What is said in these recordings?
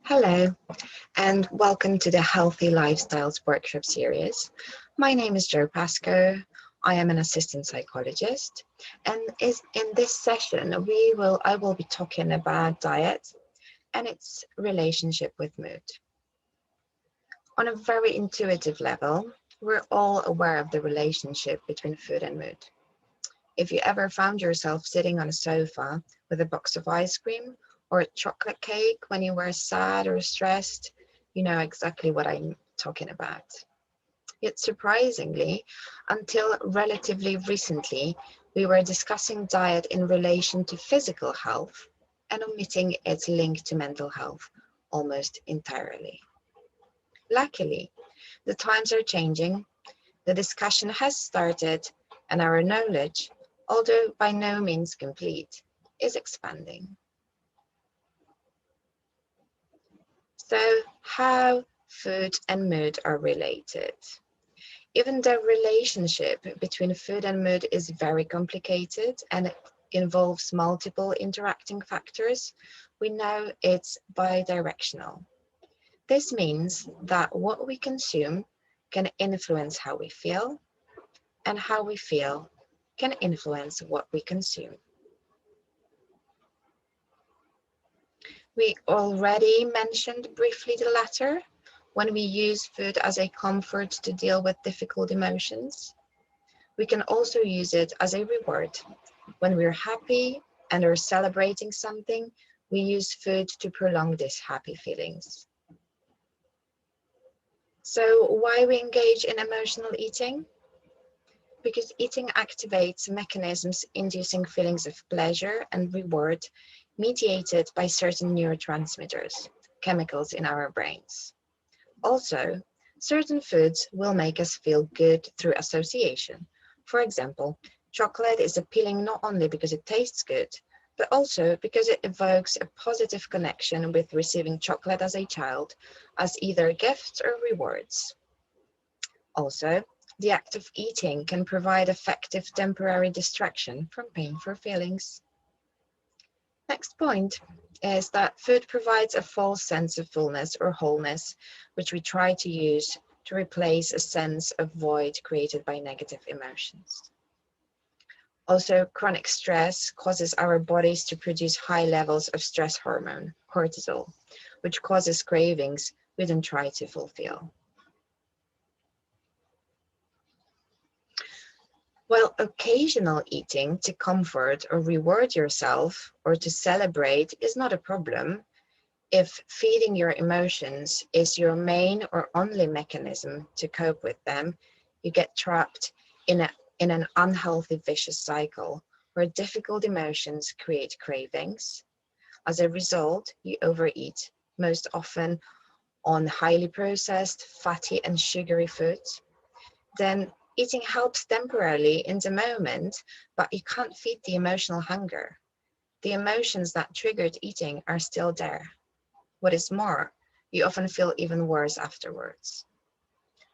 Hello, and welcome to the Healthy Lifestyles Workshop Series. My name is Jo Pascoe. I am an assistant psychologist, and in this session, I will be talking about diet and its relationship with mood. On a very intuitive level, we're all aware of the relationship between food and mood. If you ever found yourself sitting on a sofa with a box of ice cream or a chocolate cake when you were sad or stressed, you know exactly what I'm talking about. Yet surprisingly, until relatively recently, we were discussing diet in relation to physical health and omitting its link to mental health almost entirely. Luckily, the times are changing, the discussion has started, and our knowledge, although by no means complete, is expanding. So, how food and mood are related? Even the relationship between food and mood is very complicated and it involves multiple interacting factors, we know it's bidirectional. This means that what we consume can influence how we feel, and how we feel can influence what we consume. We already mentioned briefly the latter when we use food as a comfort to deal with difficult emotions. We can also use it as a reward. When we're happy and are celebrating something, we use food to prolong these happy feelings. So why we engage in emotional eating? Because eating activates mechanisms inducing feelings of pleasure and reward mediated by certain neurotransmitters, chemicals in our brains. Also, certain foods will make us feel good through association. For example, chocolate is appealing not only because it tastes good, but also because it evokes a positive connection with receiving chocolate as a child, as either gifts or rewards. Also, the act of eating can provide effective temporary distraction from painful feelings. Next point is that food provides a false sense of fullness or wholeness, which we try to use to replace a sense of void created by negative emotions. Also, chronic stress causes our bodies to produce high levels of stress hormone, cortisol, which causes cravings we then try to fulfill. While occasional eating to comfort or reward yourself or to celebrate is not a problem, if feeding your emotions is your main or only mechanism to cope with them, you get trapped in an unhealthy vicious cycle where difficult emotions create cravings. As a result, you overeat, most often on highly processed, fatty, and sugary foods. Then eating helps temporarily in the moment, but you can't feed the emotional hunger. The emotions that triggered eating are still there. What is more, you often feel even worse afterwards.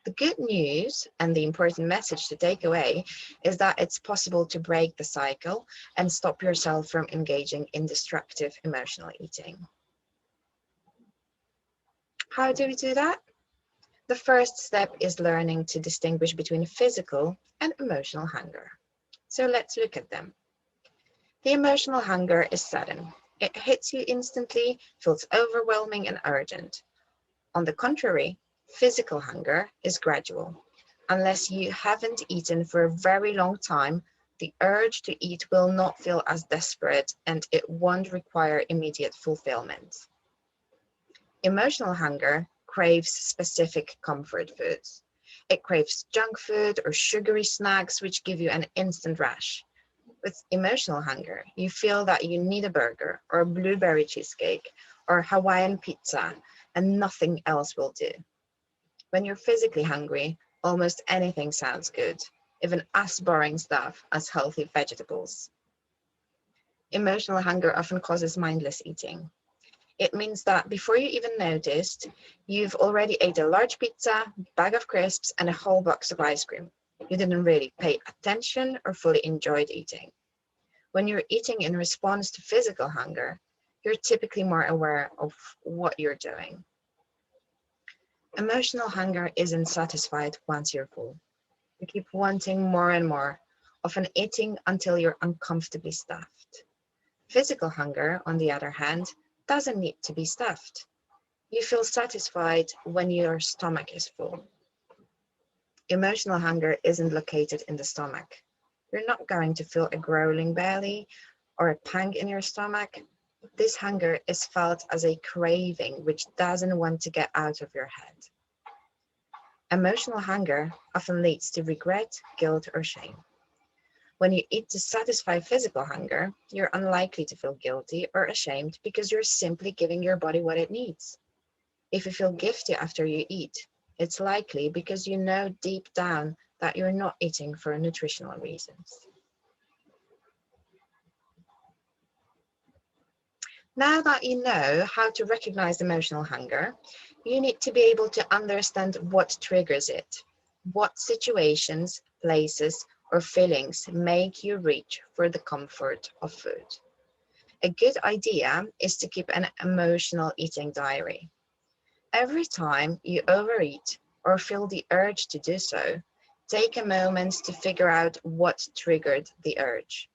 The good news and the important message to take away is that it's possible to break the cycle and stop yourself from engaging in destructive emotional eating. How do we do that? The first step is learning to distinguish between physical and emotional hunger. So let's look at them. The emotional hunger is sudden. It hits you instantly, feels overwhelming and urgent. On the contrary, physical hunger is gradual. Unless you haven't eaten for a very long time, the urge to eat will not feel as desperate and it won't require immediate fulfillment. Emotional hunger craves specific comfort foods. It craves junk food or sugary snacks which give you an instant rush. With emotional hunger, you feel that you need a burger or a blueberry cheesecake or Hawaiian pizza and nothing else will do. When you're physically hungry, almost anything sounds good, even as boring stuff as healthy vegetables. Emotional hunger often causes mindless eating. It means that before you even noticed, you've already ate a large pizza, bag of crisps, and a whole box of ice cream. You didn't really pay attention or fully enjoyed eating. When you're eating in response to physical hunger, you're typically more aware of what you're doing. Emotional hunger isn't satisfied once you're full. You keep wanting more and more, often eating until you're uncomfortably stuffed. Physical hunger, on the other hand, doesn't need to be stuffed. You feel satisfied when your stomach is full. Emotional hunger isn't located in the stomach. You're not going to feel a growling belly or a pang in your stomach. This hunger is felt as a craving which doesn't want to get out of your head. Emotional hunger often leads to regret, guilt, or shame. When you eat to satisfy physical hunger, you're unlikely to feel guilty or ashamed because you're simply giving your body what it needs. If you feel guilty after you eat, it's likely because you know deep down that you're not eating for nutritional reasons. Now that you know how to recognize emotional hunger, you need to be able to understand what triggers it. What situations, places, or feelings make you reach for the comfort of food. A good idea is to keep an emotional eating diary. Every time you overeat or feel the urge to do so, take a moment to figure out what triggered the urge.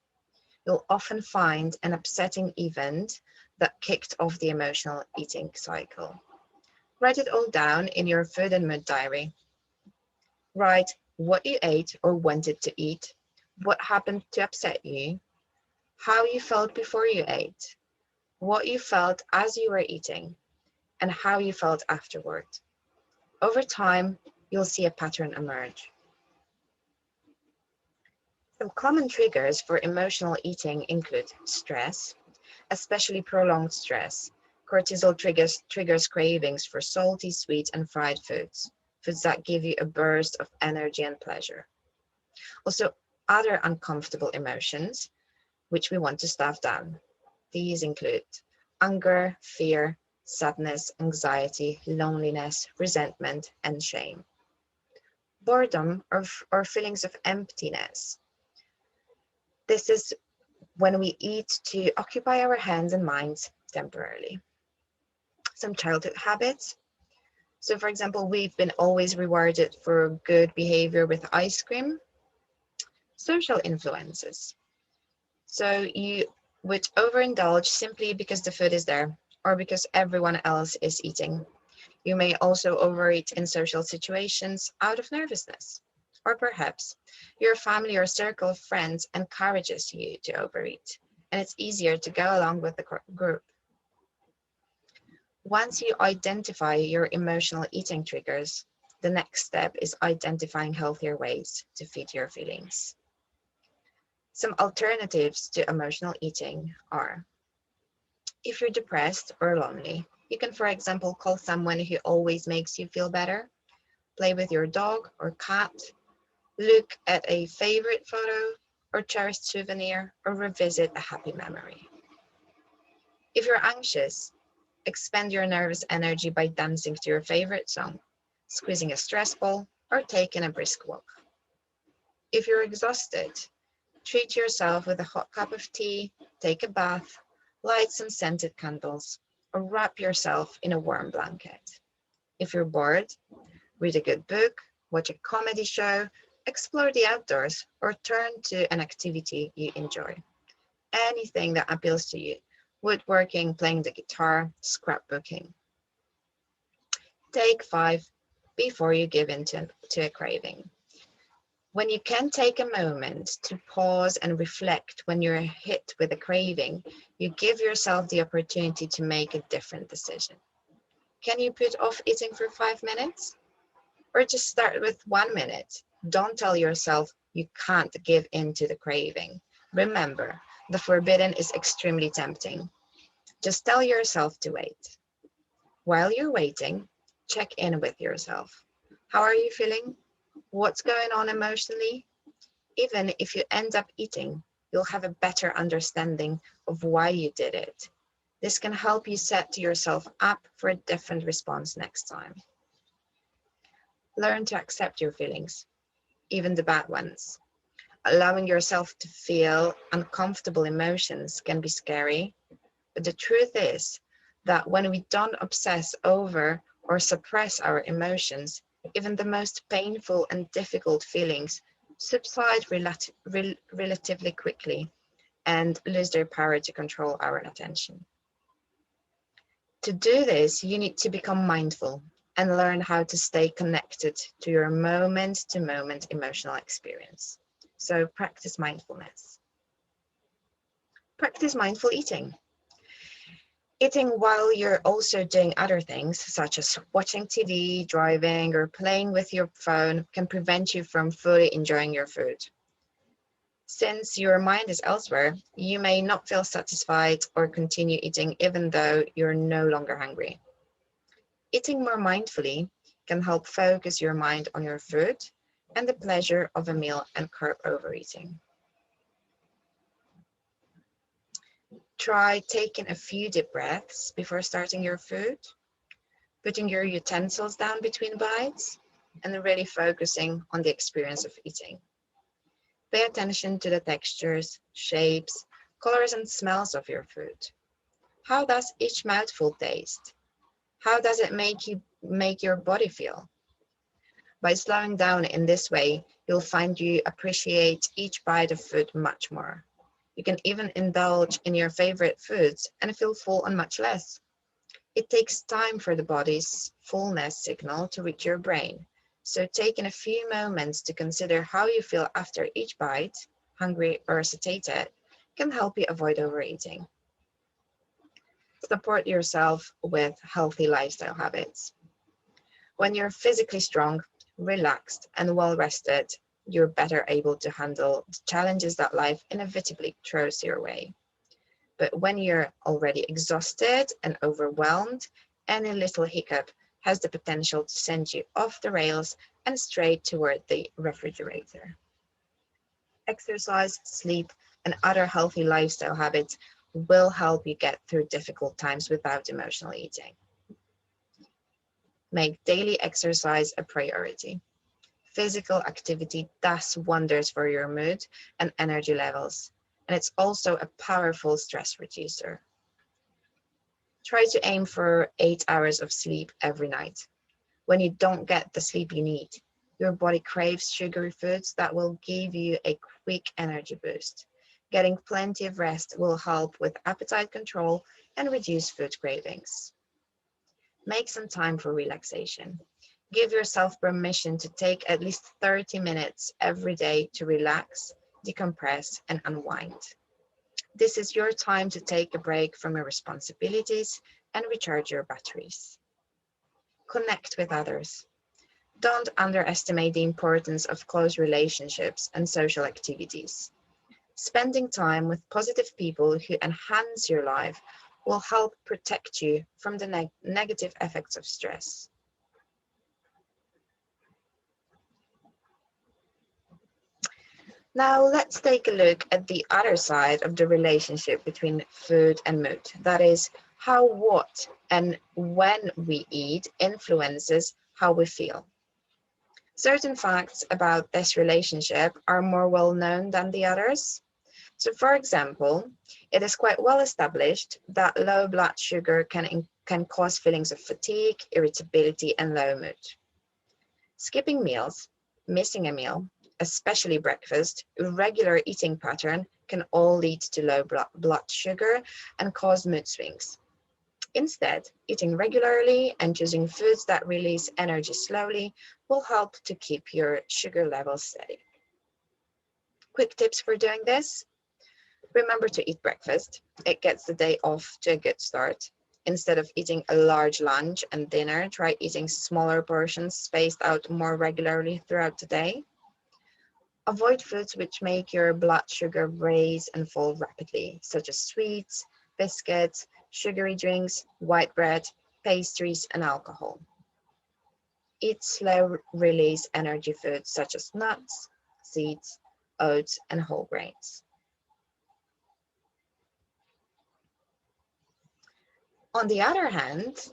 You'll often find an upsetting event that kicked off the emotional eating cycle. Write it all down in your food and mood diary. Write what you ate or wanted to eat, what happened to upset you, how you felt before you ate, what you felt as you were eating, and how you felt afterward. Over time, you'll see a pattern emerge. Some common triggers for emotional eating include stress, especially prolonged stress. Cortisol triggers cravings for salty, sweet, and fried foods, foods that give you a burst of energy and pleasure. Also, other uncomfortable emotions, which we want to stuff down. These include anger, fear, sadness, anxiety, loneliness, resentment, and shame. Boredom or feelings of emptiness. This is when we eat to occupy our hands and minds temporarily. Some childhood habits. So, for example, we've been always rewarded for good behavior with ice cream. Social influences. So, you would overindulge simply because the food is there or because everyone else is eating. You may also overeat in social situations out of nervousness. Or perhaps your family or circle of friends encourages you to overeat, and it's easier to go along with the group. Once you identify your emotional eating triggers, the next step is identifying healthier ways to feed your feelings. Some alternatives to emotional eating are: if you're depressed or lonely, you can, for example, call someone who always makes you feel better, play with your dog or cat, look at a favorite photo or cherished souvenir, or revisit a happy memory. If you're anxious, expend your nervous energy by dancing to your favorite song, squeezing a stress ball, or taking a brisk walk. If you're exhausted, treat yourself with a hot cup of tea, take a bath, light some scented candles, or wrap yourself in a warm blanket. If you're bored, read a good book, watch a comedy show, explore the outdoors, or turn to an activity you enjoy. Anything that appeals to you: woodworking, playing the guitar, scrapbooking. Take 5 before you give in to a craving. When you can take a moment to pause and reflect when you're hit with a craving, you give yourself the opportunity to make a different decision. Can you put off eating for 5 minutes? Or just start with 1 minute. Don't tell yourself you can't give in to the craving. Remember, the forbidden is extremely tempting. Just tell yourself to wait. While you're waiting, check in with yourself. How are you feeling? What's going on emotionally? Even if you end up eating, you'll have a better understanding of why you did it. This can help you set yourself up for a different response next time. Learn to accept your feelings, even the bad ones. Allowing yourself to feel uncomfortable emotions can be scary, But the truth is that when we don't obsess over or suppress our emotions, even the most painful and difficult feelings subside relatively quickly and lose their power to control our attention. To do this, you need to become mindful and learn how to stay connected to your moment-to-moment emotional experience. So practice mindfulness. Practice mindful eating. Eating while you're also doing other things, such as watching TV, driving, or playing with your phone, can prevent you from fully enjoying your food. Since your mind is elsewhere, you may not feel satisfied or continue eating even though you're no longer hungry. Eating more mindfully can help focus your mind on your food and the pleasure of a meal and curb overeating. Try taking a few deep breaths before starting your food, putting your utensils down between bites, and really focusing on the experience of eating. Pay attention to the textures, shapes, colors, and smells of your food. How does each mouthful taste? How does it make your body feel? By slowing down in this way, you'll find you appreciate each bite of food much more. You can even indulge in your favorite foods and feel full on much less. It takes time for the body's fullness signal to reach your brain. So taking a few moments to consider how you feel after each bite, hungry or satiated, can help you avoid overeating. Support yourself with healthy lifestyle habits. When you're physically strong, relaxed, and well rested, you're better able to handle the challenges that life inevitably throws your way. But when you're already exhausted and overwhelmed, any little hiccup has the potential to send you off the rails and straight toward the refrigerator. Exercise, sleep, and other healthy lifestyle habits will help you get through difficult times without emotional eating. Make daily exercise a priority. Physical activity does wonders for your mood and energy levels, and it's also a powerful stress reducer. Try to aim for 8 hours of sleep every night. When you don't get the sleep you need, your body craves sugary foods that will give you a quick energy boost. Getting plenty of rest will help with appetite control and reduce food cravings. Make some time for relaxation. Give yourself permission to take at least 30 minutes every day to relax, decompress, and unwind. This is your time to take a break from your responsibilities and recharge your batteries. Connect with others. Don't underestimate the importance of close relationships and social activities. Spending time with positive people who enhance your life will help protect you from the negative effects of stress. Now let's take a look at the other side of the relationship between food and mood. That is, how what and when we eat influences how we feel. Certain facts about this relationship are more well known than the others. So for example, it is quite well established that low blood sugar can cause feelings of fatigue, irritability, and low mood. Skipping meals, missing a meal, especially breakfast, irregular eating pattern can all lead to low blood sugar and cause mood swings. Instead, eating regularly and choosing foods that release energy slowly will help to keep your sugar levels steady. Quick tips for doing this. Remember to eat breakfast. It gets the day off to a good start. Instead of eating a large lunch and dinner, try eating smaller portions spaced out more regularly throughout the day. Avoid foods which make your blood sugar rise and fall rapidly, such as sweets, biscuits, sugary drinks, white bread, pastries, and alcohol. Eat slow release energy foods such as nuts, seeds, oats, and whole grains. On the other hand,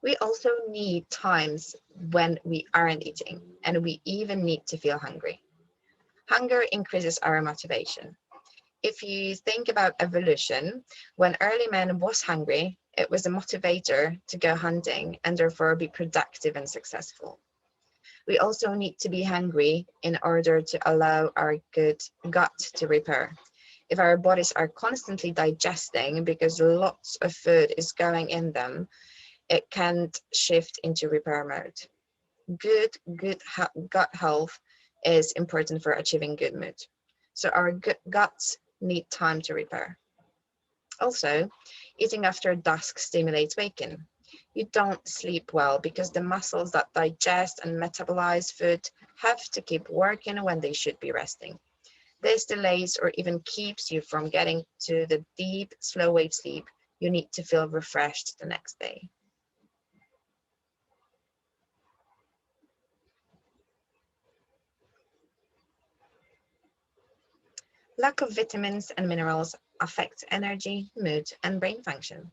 we also need times when we aren't eating, and we even need to feel hungry. Hunger increases our motivation. If you think about evolution, when early man was hungry, it was a motivator to go hunting and therefore be productive and successful. We also need to be hungry in order to allow our good gut to repair. If our bodies are constantly digesting because lots of food is going in them, it can't shift into repair mode. Good gut health is important for achieving good mood. So our guts need time to repair. Also, eating after dusk stimulates waking. You don't sleep well because the muscles that digest and metabolize food have to keep working when they should be resting. This delays or even keeps you from getting to the deep, slow wave sleep you need to feel refreshed the next day. Lack of vitamins and minerals affects energy, mood, and brain function.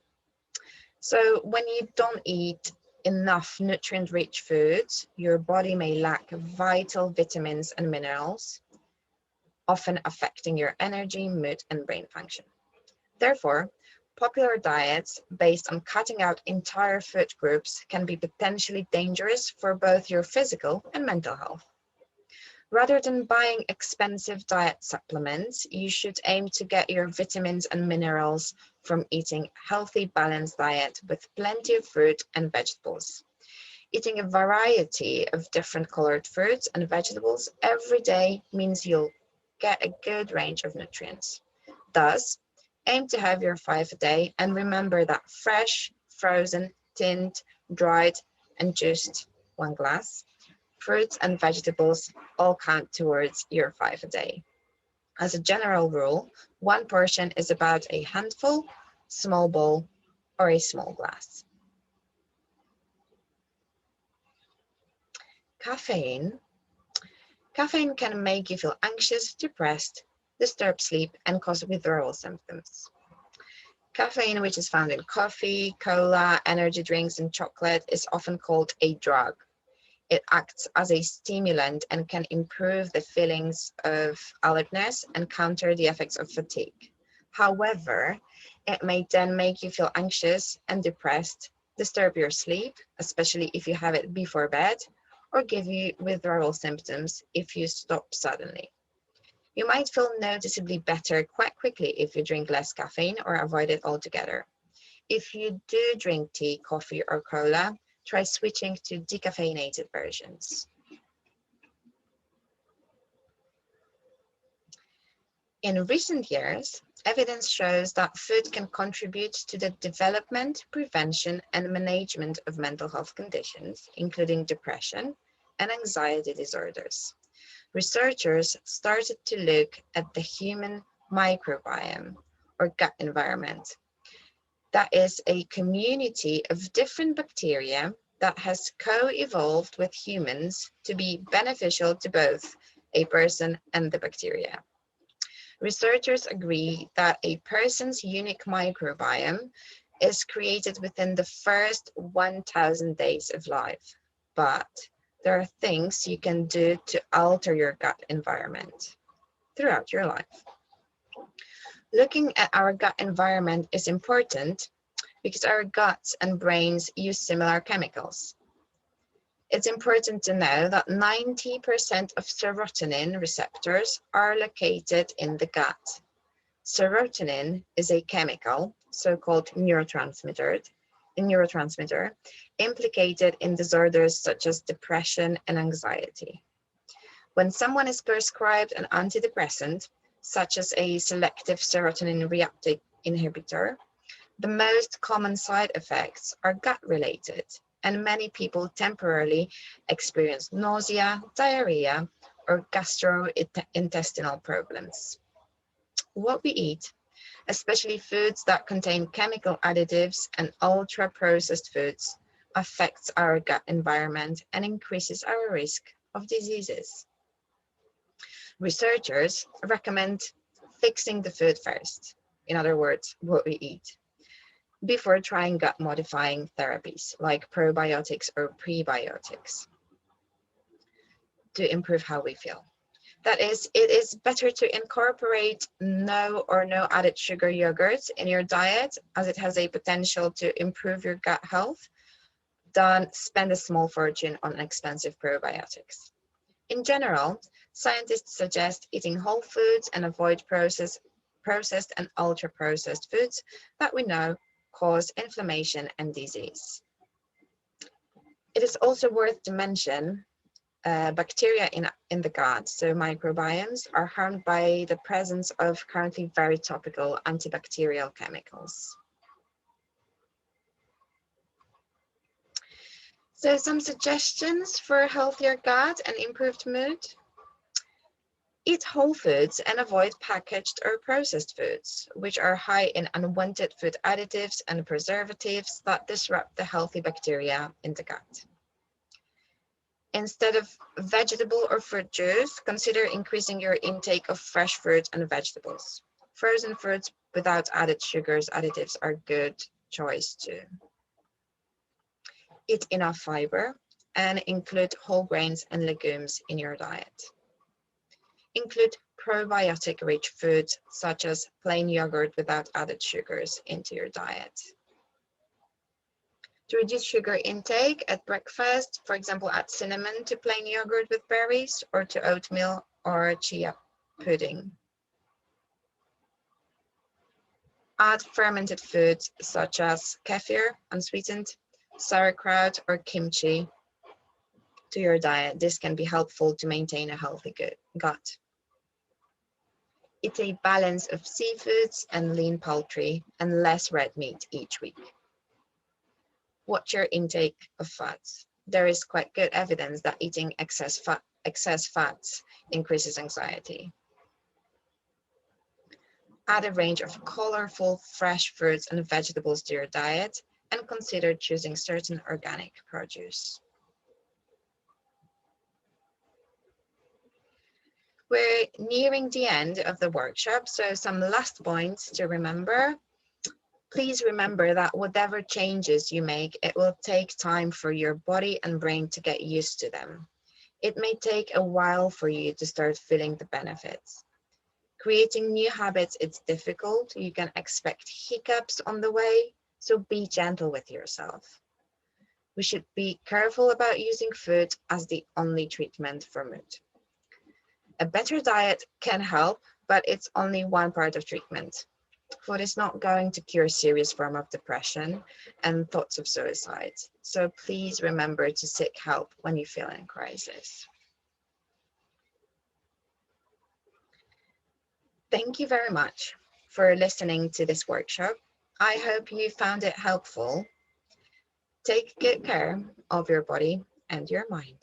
So when you don't eat enough nutrient-rich foods, your body may lack vital vitamins and minerals, often affecting your energy, mood, and brain function. Therefore, popular diets based on cutting out entire food groups can be potentially dangerous for both your physical and mental health. Rather than buying expensive diet supplements, you should aim to get your vitamins and minerals from eating healthy, balanced diet with plenty of fruit and vegetables. Eating a variety of different colored fruits and vegetables every day means you'll get a good range of nutrients. Thus, aim to have your 5 a day and remember that fresh, frozen, tinned, dried, and just 1 glass fruits and vegetables all count towards your 5 a day. As a general rule, one portion is about a handful, small bowl, or a small glass. Caffeine. Caffeine can make you feel anxious, depressed, disturb sleep, and cause withdrawal symptoms. Caffeine, which is found in coffee, cola, energy drinks, and chocolate, is often called a drug. It acts as a stimulant and can improve the feelings of alertness and counter the effects of fatigue. However, it may then make you feel anxious and depressed, disturb your sleep, especially if you have it before bed, or give you withdrawal symptoms if you stop suddenly. You might feel noticeably better quite quickly if you drink less caffeine or avoid it altogether. If you do drink tea, coffee, or cola, try switching to decaffeinated versions. In recent years, evidence shows that food can contribute to the development, prevention, and management of mental health conditions, including depression and anxiety disorders. Researchers started to look at the human microbiome, or gut environment. That is a community of different bacteria that has co-evolved with humans to be beneficial to both a person and the bacteria. Researchers agree that a person's unique microbiome is created within the first 1,000 days of life, but there are things you can do to alter your gut environment throughout your life. Looking at our gut environment is important because our guts and brains use similar chemicals. It's important to know that 90% of serotonin receptors are located in the gut. Serotonin is a chemical, so-called neurotransmitter, implicated in disorders such as depression and anxiety. When someone is prescribed an antidepressant, such as a selective serotonin reuptake inhibitor, the most common side effects are gut-related, and many people temporarily experience nausea, diarrhea, or gastrointestinal problems. What we eat, especially foods that contain chemical additives and ultra-processed foods, affects our gut environment and increases our risk of diseases. Researchers recommend fixing the food first, in other words, what we eat, before trying gut modifying therapies like probiotics or prebiotics to improve how we feel. That is, it is better to incorporate no or no added sugar yogurt in your diet, as it has a potential to improve your gut health, than spend a small fortune on expensive probiotics. In general, scientists suggest eating whole foods and avoid processed and ultra-processed foods that we know cause inflammation and disease. It is also worth to mention bacteria in the gut, so microbiomes, are harmed by the presence of currently very topical antibacterial chemicals. So some suggestions for a healthier gut and improved mood. Eat whole foods and avoid packaged or processed foods, which are high in unwanted food additives and preservatives that disrupt the healthy bacteria in the gut. Instead of vegetable or fruit juice, consider increasing your intake of fresh fruit and vegetables. Frozen fruits without added sugars, additives are a good choice too. Eat enough fiber and include whole grains and legumes in your diet. Include probiotic-rich foods such as plain yogurt without added sugars into your diet. To reduce sugar intake at breakfast, for example, add cinnamon to plain yogurt with berries or to oatmeal or chia pudding. Add fermented foods such as kefir, unsweetened, sauerkraut, or kimchi to your diet. This can be helpful to maintain a healthy gut. Eat a balance of seafoods and lean poultry and less red meat each week. Watch your intake of fats. There is quite good evidence that eating excess fats increases anxiety. Add a range of colorful, fresh fruits and vegetables to your diet and consider choosing certain organic produce. We're nearing the end of the workshop, so some last points to remember. Please remember that whatever changes you make, it will take time for your body and brain to get used to them. It may take a while for you to start feeling the benefits. Creating new habits is difficult. You can expect hiccups on the way, so be gentle with yourself. We should be careful about using food as the only treatment for mood. A better diet can help, but it's only one part of treatment. Food is not going to cure serious form of depression and thoughts of suicide. So please remember to seek help when you feel in crisis. Thank you very much for listening to this workshop. I hope you found it helpful. Take good care of your body and your mind.